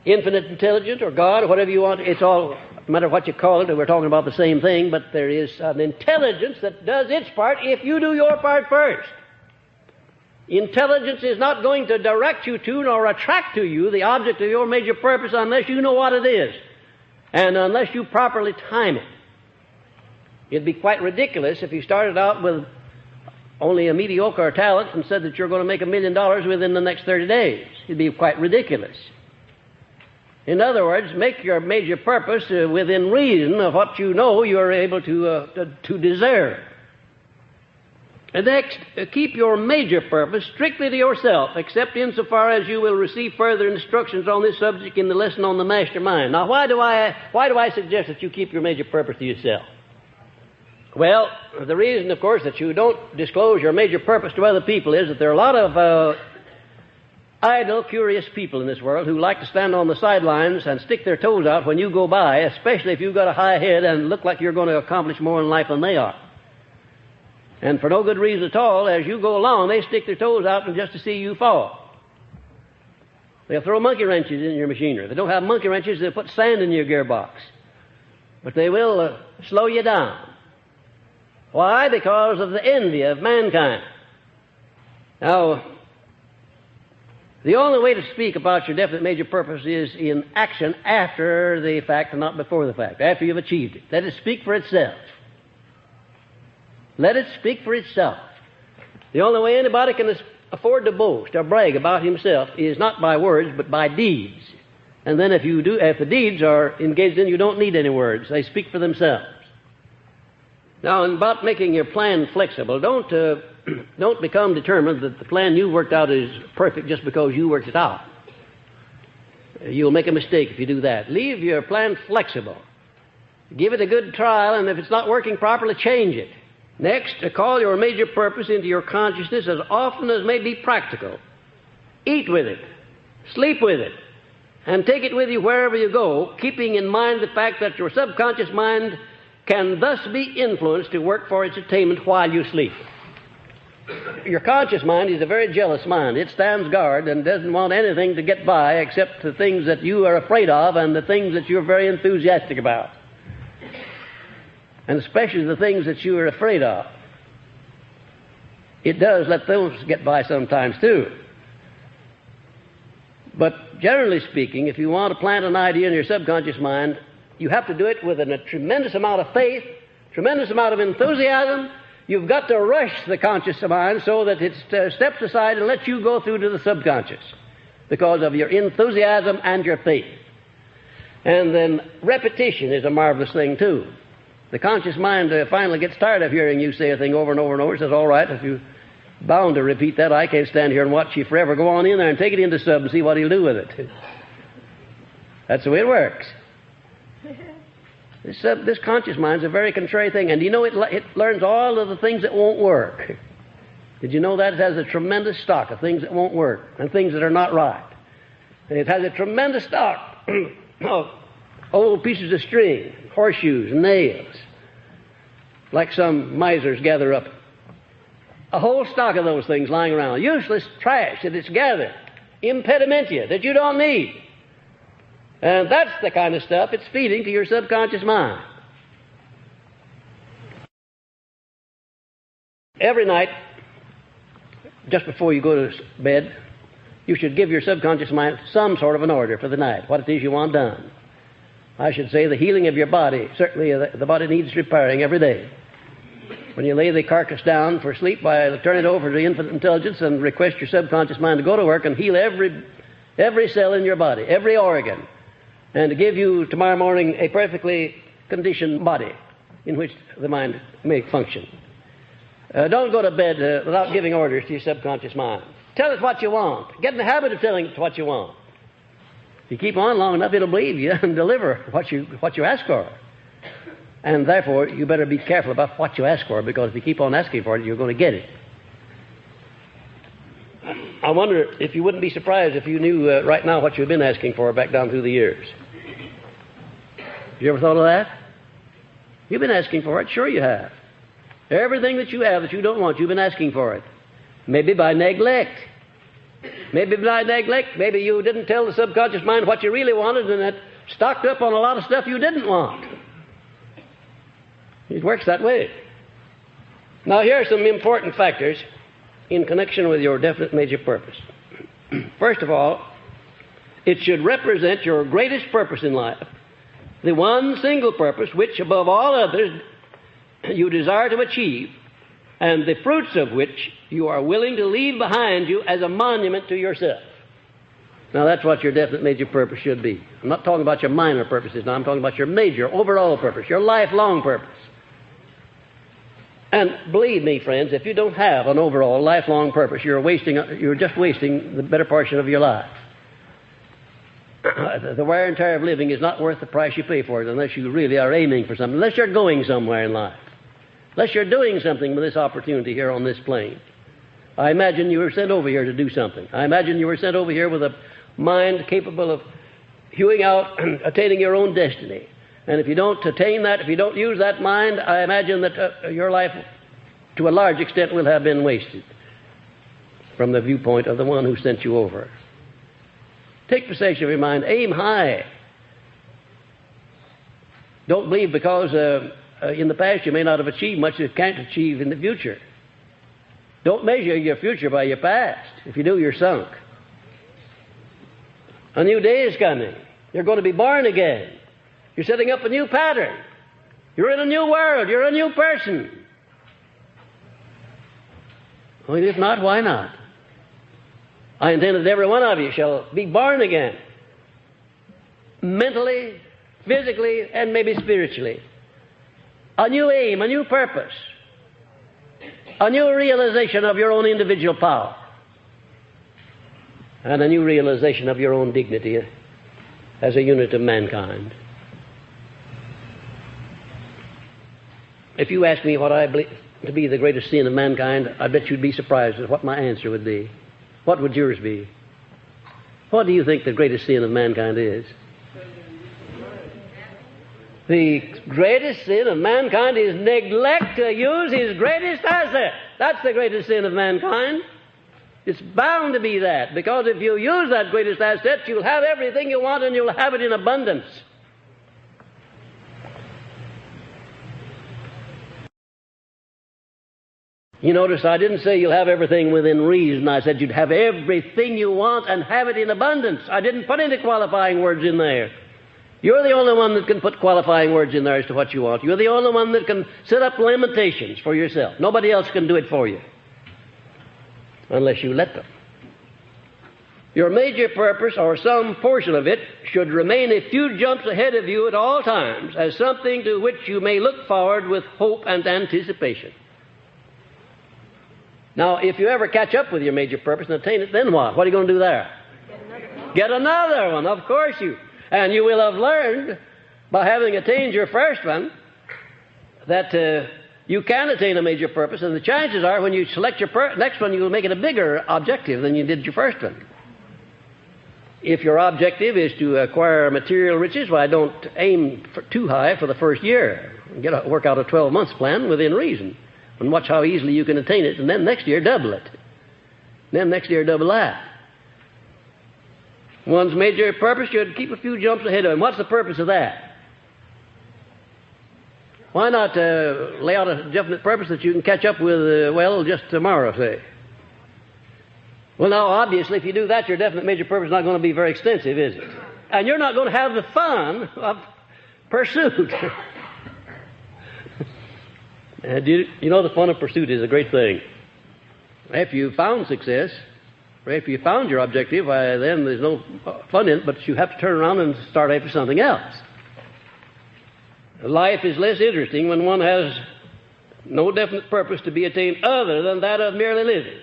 Infinite intelligence or God or whatever you want, it's all, no matter what you call it, we're talking about the same thing, but there is an intelligence that does its part if you do your part first. Intelligence is not going to direct you to nor attract to you the object of your major purpose unless you know what it is and unless you properly time it. It'd be quite ridiculous if you started out with only a mediocre talent and said that you're going to make $1 million within the next 30 days. It'd be quite ridiculous. In other words, make your major purpose within reason of what you know you are able to deserve. And next, keep your major purpose strictly to yourself, except insofar as you will receive further instructions on this subject in the lesson on the mastermind. Now, why do I suggest that you keep your major purpose to yourself? Well, the reason, of course, that you don't disclose your major purpose to other people is that there are a lot of idle, curious people in this world who like to stand on the sidelines and stick their toes out when you go by, especially if you've got a high head and look like you're going to accomplish more in life than they are. And for no good reason at all, as you go along, they stick their toes out just to see you fall. They'll throw monkey wrenches in your machinery. If they don't have monkey wrenches, they'll put sand in your gearbox. But they will slow you down. Why? Because of the envy of mankind. Now, the only way to speak about your definite major purpose is in action after the fact and not before the fact, after you've achieved it. Let it speak for itself. Let it speak for itself. The only way anybody can afford to boast or brag about himself is not by words, but by deeds. And then if the deeds are engaged in, you don't need any words. They speak for themselves. Now, about making your plan flexible, don't become determined that the plan you worked out is perfect just because you worked it out. You'll make a mistake if you do that. Leave your plan flexible. Give it a good trial, and if it's not working properly, change it. Next, call your major purpose into your consciousness as often as may be practical. Eat with it. Sleep with it. And take it with you wherever you go, keeping in mind the fact that your subconscious mind can thus be influenced to work for its attainment while you sleep. Your conscious mind is a very jealous mind. It stands guard and doesn't want anything to get by except the things that you are afraid of and the things that you're very enthusiastic about. And especially the things that you are afraid of. It does let those get by sometimes too. But generally speaking, if you want to plant an idea in your subconscious mind, you have to do it with a tremendous amount of faith, tremendous amount of enthusiasm. You've got to rush the conscious mind so that it steps aside and lets you go through to the subconscious because of your enthusiasm and your faith. And then repetition is a marvelous thing too. The conscious mind finally gets tired of hearing you say a thing over and over and over. It says, all right, if you're bound to repeat that, I can't stand here and watch you forever. Go on in there and take it into sub and see what he'll do with it. That's the way it works. This conscious mind is a very contrary thing. And you know, it learns all of the things that won't work. Did you know that? It has a tremendous stock of things that won't work and things that are not right. And it has a tremendous stock of old pieces of string, horseshoes, nails, like some misers gather up. A whole stock of those things lying around. Useless trash that it's gathered. Impedimenta that you don't need. And that's the kind of stuff it's feeding to your subconscious mind. Every night, just before you go to bed, you should give your subconscious mind some sort of an order for the night, what it is you want done. I should say the healing of your body. Certainly the body needs repairing every day. When you lay the carcass down for sleep, turn it over to infinite intelligence and request your subconscious mind to go to work and heal every cell in your body, every organ, and to give you tomorrow morning a perfectly conditioned body in which the mind may function. Don't go to bed without giving orders to your subconscious mind. Tell it what you want. Get in the habit of telling it what you want. If you keep on long enough, it'll believe you and deliver what you ask for. And therefore, you better be careful about what you ask for, because if you keep on asking for it, you're going to get it. I wonder if you wouldn't be surprised if you knew right now what you've been asking for back down through the years. You ever thought of that? You've been asking for it. Sure you have. Everything that you have that you don't want, you've been asking for it. Maybe by neglect. Maybe you didn't tell the subconscious mind what you really wanted, and it stocked up on a lot of stuff you didn't want. It works that way. Now, here are some important factors in connection with your definite major purpose. First of all, it should represent your greatest purpose in life, the one single purpose which, above all others, you desire to achieve, and the fruits of which you are willing to leave behind you as a monument to yourself. Now, that's what your definite major purpose should be. I'm not talking about your minor purposes now. I'm talking about your major, overall purpose, your lifelong purpose. And believe me, friends, if you don't have an overall lifelong purpose, you're just wasting the better portion of your life. The wear and tear of living is not worth the price you pay for it unless you really are aiming for something, unless you're going somewhere in life, unless you're doing something with this opportunity here on this plane. I imagine you were sent over here to do something. I imagine you were sent over here with a mind capable of hewing out and attaining your own destiny. And if you don't attain that, if you don't use that mind, I imagine that your life, to a large extent, will have been wasted from the viewpoint of the one who sent you over. Take possession of your mind. Aim high. Don't believe because in the past you may not have achieved much, you can't achieve in the future. Don't measure your future by your past. If you do, you're sunk. A new day is coming. You're going to be born again. You're setting up a new pattern. You're in a new world. You're a new person. Well, if not, why not? I intend that every one of you shall be born again. Mentally, physically, and maybe spiritually. A new aim, a new purpose. A new realization of your own individual power. And a new realization of your own dignity as a unit of mankind. If you ask me what I believe to be the greatest sin of mankind, I bet you'd be surprised at what my answer would be. What would yours be? What do you think the greatest sin of mankind is? The greatest sin of mankind is neglect to use his greatest asset. That's the greatest sin of mankind. It's bound to be that, because if you use that greatest asset, you'll have everything you want and you'll have it in abundance. You notice I didn't say you'll have everything within reason. I said you'd have everything you want and have it in abundance. I didn't put any qualifying words in there. You're the only one that can put qualifying words in there as to what you want. You're the only one that can set up limitations for yourself. Nobody else can do it for you, unless you let them. Your major purpose, or some portion of it, should remain a few jumps ahead of you at all times as something to which you may look forward with hope and anticipation. Now, if you ever catch up with your major purpose and attain it, then what? What are you going to do there? Get another one, of course you. And you will have learned, by having attained your first one, that you can attain a major purpose, and the chances are when you select your next one, you'll make it a bigger objective than you did your first one. If your objective is to acquire material riches, why don't aim too high for the first year. Work out a 12-month plan within reason, and watch how easily you can attain it, and then next year double it. Then next year double that. One's major purpose should keep a few jumps ahead of him. What's the purpose of that? Why not lay out a definite purpose that you can catch up with, just tomorrow, say? Well, now, obviously, if you do that, your definite major purpose is not going to be very extensive, is it? And you're not going to have the fun of pursuit. You know, the fun of pursuit is a great thing. If you found success, or if you found your objective, then there's no fun in it, but you have to turn around and start after something else. Life is less interesting when one has no definite purpose to be attained other than that of merely living.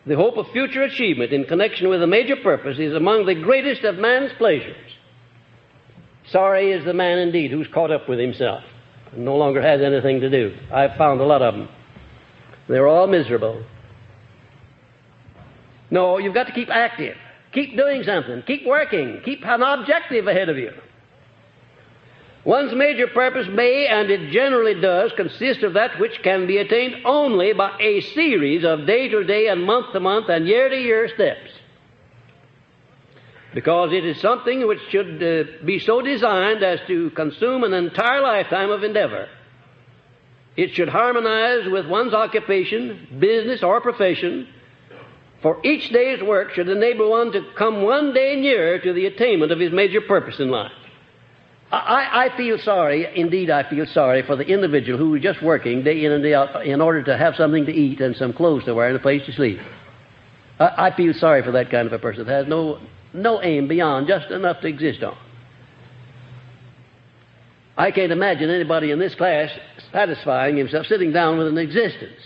The hope of future achievement in connection with a major purpose is among the greatest of man's pleasures. Sorry is the man indeed who's caught up with himself and no longer has anything to do. I've found a lot of them. They're all miserable. No, you've got to keep active. Keep doing something. Keep working. Keep an objective ahead of you. One's major purpose may, and it generally does, consist of that which can be attained only by a series of day-to-day and month-to-month and year-to-year steps. Because it is something which should be so designed as to consume an entire lifetime of endeavor. It should harmonize with one's occupation, business, or profession, for each day's work should enable one to come one day nearer to the attainment of his major purpose in life. I feel sorry, indeed I feel sorry for the individual who is just working day in and day out in order to have something to eat and some clothes to wear and a place to sleep. I feel sorry for that kind of a person that has no aim beyond just enough to exist on. I can't imagine anybody in this class satisfying himself sitting down with an existence.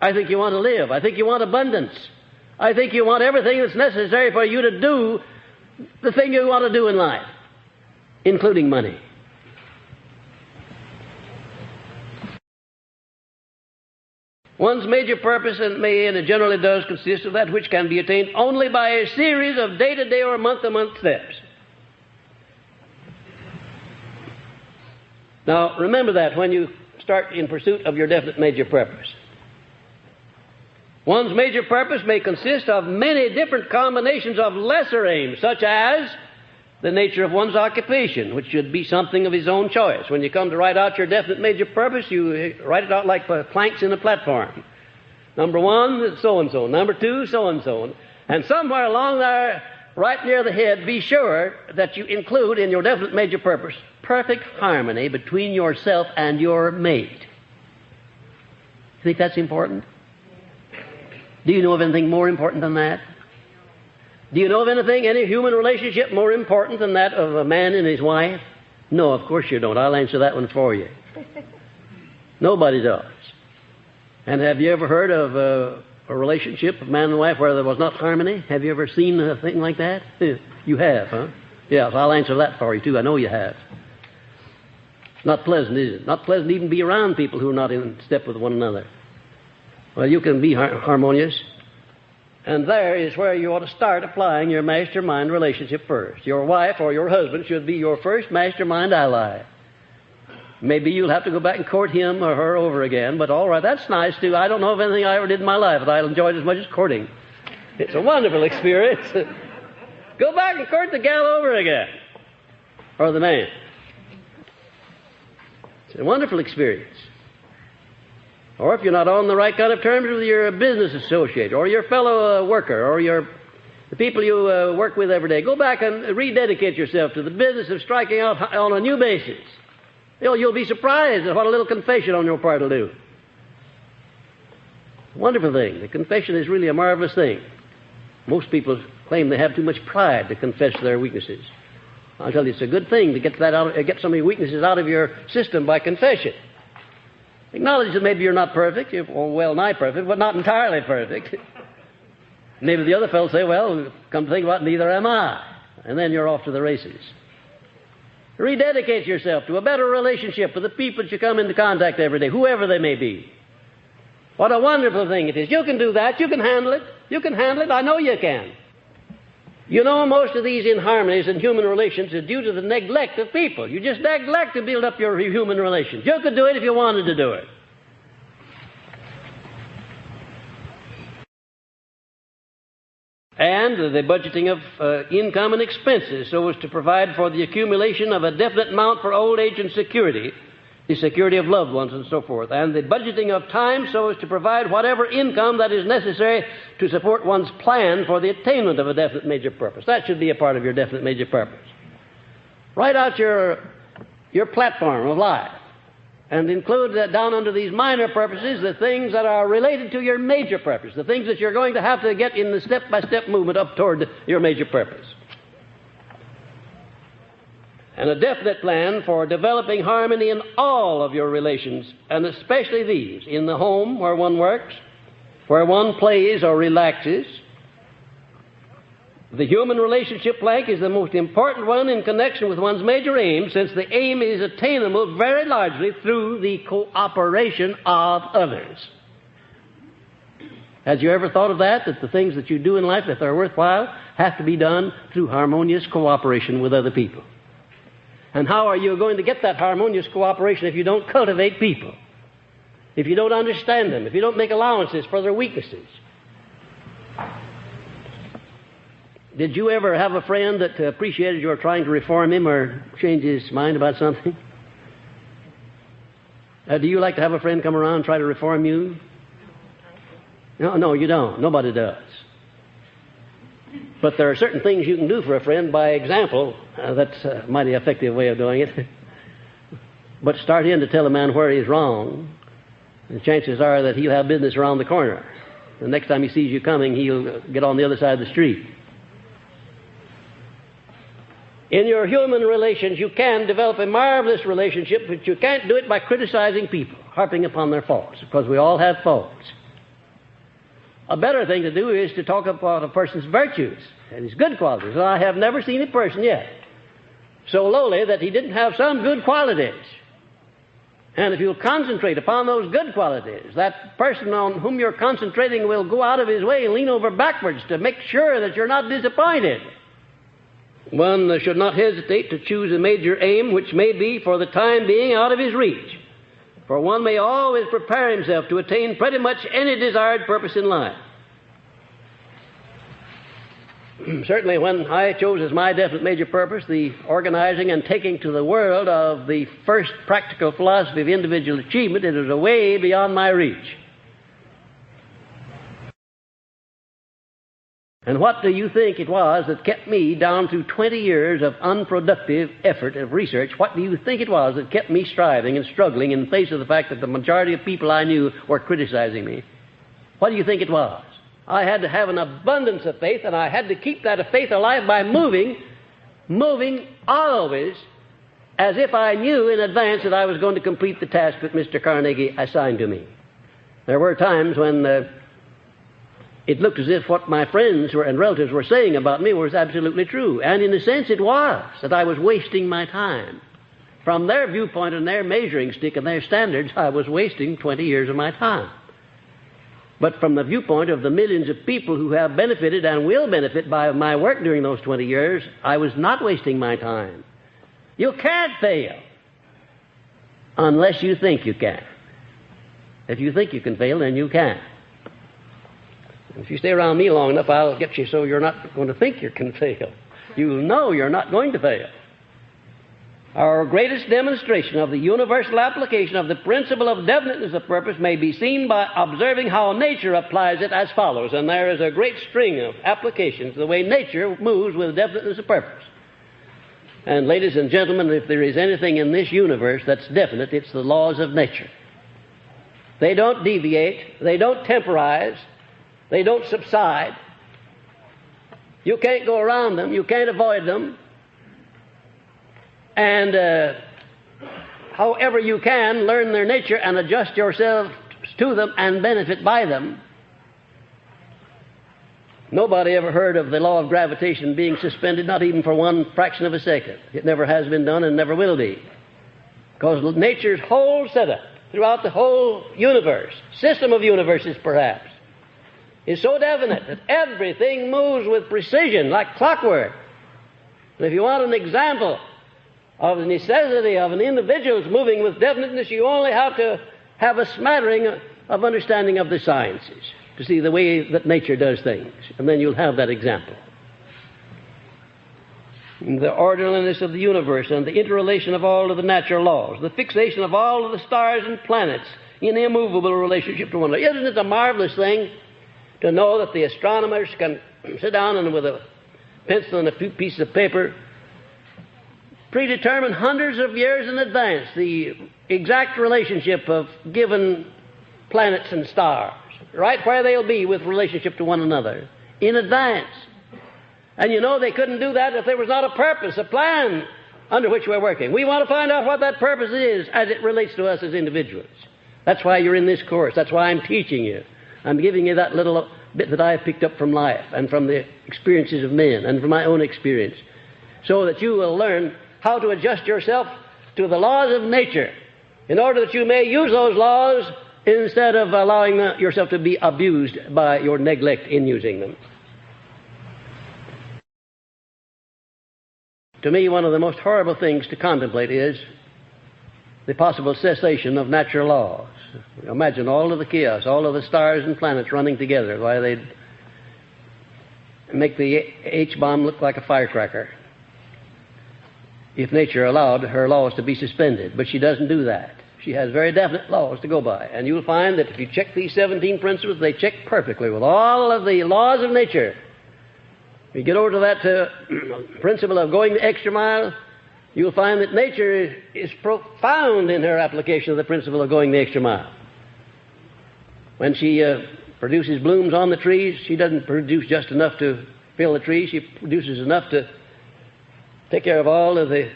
I think you want to live. I think you want abundance. I think you want everything that's necessary for you to do the thing you want to do in life, including money. One's major purpose may, and it generally does, consist of that which can be attained only by a series of day-to-day or month-to-month steps. Now, remember that when you start in pursuit of your definite major purpose. One's major purpose may consist of many different combinations of lesser aims, such as the nature of one's occupation, which should be something of his own choice. When you come to write out your definite major purpose, you write it out like planks in a platform. Number one, so-and-so. Number two, so-and-so. And somewhere along there, right near the head, be sure that you include in your definite major purpose perfect harmony between yourself and your mate. You think that's important? Do you know of anything more important than that? Do you know of anything, any human relationship more important than that of a man and his wife? No, of course you don't. I'll answer that one for you. Nobody does. And have you ever heard of a relationship of man and wife where there was not harmony? Have you ever seen a thing like that? You have, huh? Yes, I'll answer that for you too. I know you have. Not pleasant, is it? Not pleasant to even be around people who are not in step with one another. Well, you can be harmonious. And there is where you ought to start applying your mastermind relationship first. Your wife or your husband should be your first mastermind ally. Maybe you'll have to go back and court him or her over again, but all right, that's nice too. I don't know of anything I ever did in my life that I enjoyed as much as courting. It's a wonderful experience. Go back and court the gal over again. Or the man. It's a wonderful experience. Or if you're not on the right kind of terms with your business associate or your fellow worker or the people you work with every day, go back and rededicate yourself to the business of striking out on a new basis. You'll be surprised at what a little confession on your part will do. Wonderful thing. The confession is really a marvelous thing. Most people claim they have too much pride to confess their weaknesses. I'll tell you, it's a good thing to get some of your weaknesses out of your system by confession. Acknowledge that maybe you're not perfect, or well nigh perfect, but not entirely perfect. Maybe the other fellow say, well, come to think about it, neither am I. And then you're off to the races. Rededicate yourself to a better relationship with the people that you come into contact every day, whoever they may be. What a wonderful thing it is. You can do that. You can handle it. You can handle it. I know you can. You know, most of these inharmonies in human relations are due to the neglect of people. You just neglect to build up your human relations. You could do it if you wanted to do it. And the budgeting of income and expenses so as to provide for the accumulation of a definite amount for old age and security, the security of loved ones and so forth. And the budgeting of time so as to provide whatever income that is necessary to support one's plan for the attainment of a definite major purpose. That should be a part of your definite major purpose. Write out your platform of life and include that down under these minor purposes the things that are related to your major purpose, the things that you're going to have to get in the step-by-step movement up toward your major purpose. And a definite plan for developing harmony in all of your relations, and especially these, in the home where one works, where one plays or relaxes. The human relationship plank is the most important one in connection with one's major aim, since the aim is attainable very largely through the cooperation of others. Has you ever thought of that the things that you do in life, if they're worthwhile, have to be done through harmonious cooperation with other people? And how are you going to get that harmonious cooperation if you don't cultivate people? If you don't understand them, if you don't make allowances for their weaknesses? Did you ever have a friend that appreciated your trying to reform him or change his mind about something? Do you like to have a friend come around and try to reform you? No, you don't. Nobody does. But there are certain things you can do for a friend by example. That's a mighty effective way of doing it. But start in to tell a man where he's wrong, and chances are that he'll have business around the corner. The next time he sees you coming, he'll get on the other side of the street. In your human relations, you can develop a marvelous relationship, but you can't do it by criticizing people, harping upon their faults, because we all have faults. A better thing to do is to talk about a person's virtues and his good qualities. And I have never seen a person yet so lowly that he didn't have some good qualities. And if you'll concentrate upon those good qualities, that person on whom you're concentrating will go out of his way and lean over backwards to make sure that you're not disappointed. One should not hesitate to choose a major aim which may be, for the time being, out of his reach. For one may always prepare himself to attain pretty much any desired purpose in life. Certainly, when I chose as my definite major purpose the organizing and taking to the world of the first practical philosophy of individual achievement, it was way beyond my reach. And what do you think it was that kept me down through 20 years of unproductive effort of research? What do you think it was that kept me striving and struggling in the face of the fact that the majority of people I knew were criticizing me? What do you think it was? I had to have an abundance of faith, and I had to keep that faith alive by moving always as if I knew in advance that I was going to complete the task that Mr. Carnegie assigned to me. There were times when it looked as if what my friends and relatives were saying about me was absolutely true. And in a sense it was, that I was wasting my time. From their viewpoint and their measuring stick and their standards, I was wasting 20 years of my time. But from the viewpoint of the millions of people who have benefited and will benefit by my work during those 20 years, I was not wasting my time. You can't fail unless you think you can. If you think you can fail, then you can. If you stay around me long enough, I'll get you so you're not going to think you can fail. You'll know you're not going to fail. Our greatest demonstration of the universal application of the principle of definiteness of purpose may be seen by observing how nature applies it as follows. And there is a great string of applications, the way nature moves with definiteness of purpose. And ladies and gentlemen, if there is anything in this universe that's definite, it's the laws of nature. They don't deviate. They don't temporize. They don't subside. You can't go around them. You can't avoid them. And however you can, learn their nature and adjust yourself to them and benefit by them. Nobody ever heard of the law of gravitation being suspended, not even for one fraction of a second. It never has been done and never will be. Because nature's whole setup throughout the whole universe, system of universes perhaps, is so definite that everything moves with precision like clockwork. And if you want an example of the necessity of an individual's moving with definiteness, you only have to have a smattering of understanding of the sciences to see the way that nature does things, and then you'll have that example. The orderliness of the universe and the interrelation of all of the natural laws, the fixation of all of the stars and planets in immovable relationship to one another. Isn't it a marvelous thing to know that the astronomers can sit down and with a pencil and a few pieces of paper predetermine hundreds of years in advance the exact relationship of given planets and stars, right where they'll be with relationship to one another, in advance. And you know they couldn't do that if there was not a purpose, a plan under which we're working. We want to find out what that purpose is as it relates to us as individuals. That's why you're in this course. That's why I'm teaching you. I'm giving you that little bit that I've picked up from life and from the experiences of men and from my own experience, so that you will learn how to adjust yourself to the laws of nature in order that you may use those laws instead of allowing yourself to be abused by your neglect in using them. To me, one of the most horrible things to contemplate is the possible cessation of natural laws. Imagine all of the chaos, all of the stars and planets running together. Why, they'd make the H-bomb look like a firecracker if nature allowed her laws to be suspended. But she doesn't do that. She has very definite laws to go by. And you'll find that if you check these 17 principles, they check perfectly with all of the laws of nature. If you get over to that principle of going the extra mile, you'll find that nature is profound in her application of the principle of going the extra mile. When she produces blooms on the trees, she doesn't produce just enough to fill the tree. She produces enough to take care of all of the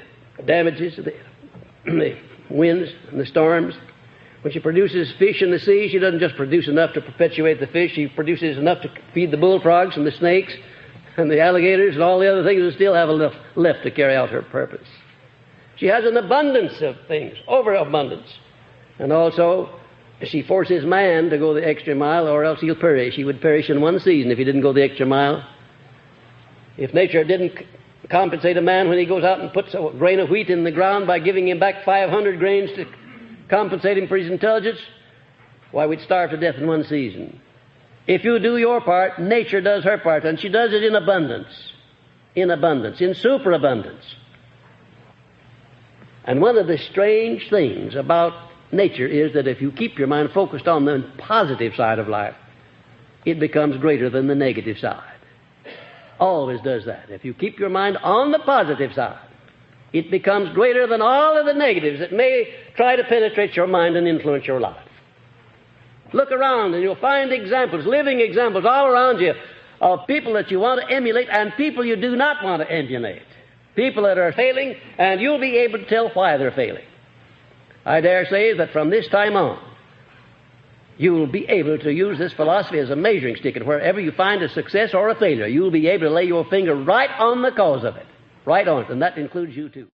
damages of the winds and the storms. When she produces fish in the sea, she doesn't just produce enough to perpetuate the fish. She produces enough to feed the bullfrogs and the snakes and the alligators and all the other things that still have enough left to carry out her purpose. She has an abundance of things, overabundance. And also, she forces man to go the extra mile, or else he'll perish. He would perish in one season if he didn't go the extra mile. If nature didn't compensate a man when he goes out and puts a grain of wheat in the ground by giving him back 500 grains to compensate him for his intelligence, why, we'd starve to death in one season. If you do your part, nature does her part, and she does it in abundance, in superabundance. And one of the strange things about nature is that if you keep your mind focused on the positive side of life, it becomes greater than the negative side. Always does that. If you keep your mind on the positive side, it becomes greater than all of the negatives that may try to penetrate your mind and influence your life. Look around and you'll find examples, living examples all around you of people that you want to emulate and people you do not want to emulate. People that are failing, and you'll be able to tell why they're failing. I dare say that from this time on, you'll be able to use this philosophy as a measuring stick, and wherever you find a success or a failure, you'll be able to lay your finger right on the cause of it, right on it, and that includes you too.